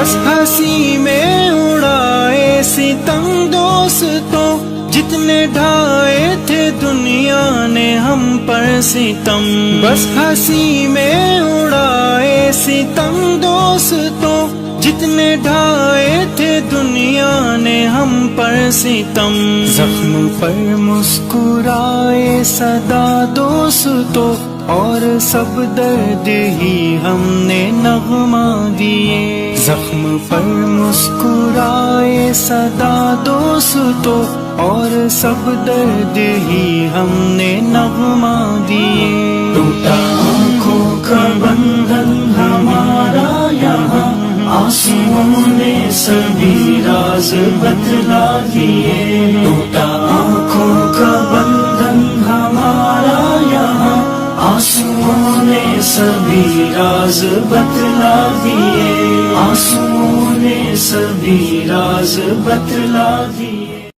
بس ہنسی میں اڑائے ستم دوستوں، جتنے ڈھائے تھے دنیا نے ہم پر ستم، بس ہنسی میں اڑائے ستم دوستوں، جتنے ڈھائے تھے دنیا نے ہم پر ستم، زخم پر مسکرائے صدا دوستوں، اور سب درد ہی ہم نے نغمہ دیے، زخم پر مسکرائے صدا دوستوں، اور سب درد ہی ہم نے نغمہ دیے، ٹوٹا آنکھوں کا بندھن ہمارا یہاں، آنسوؤں نے سبھی راز بتلا دیے، ٹوٹا آنکھوں کا بندھن ہمارا یہاں، آنسوؤں نے سبھی راز بتلا دیے، آنسوؤں نے سبھی راز بتلا دیے۔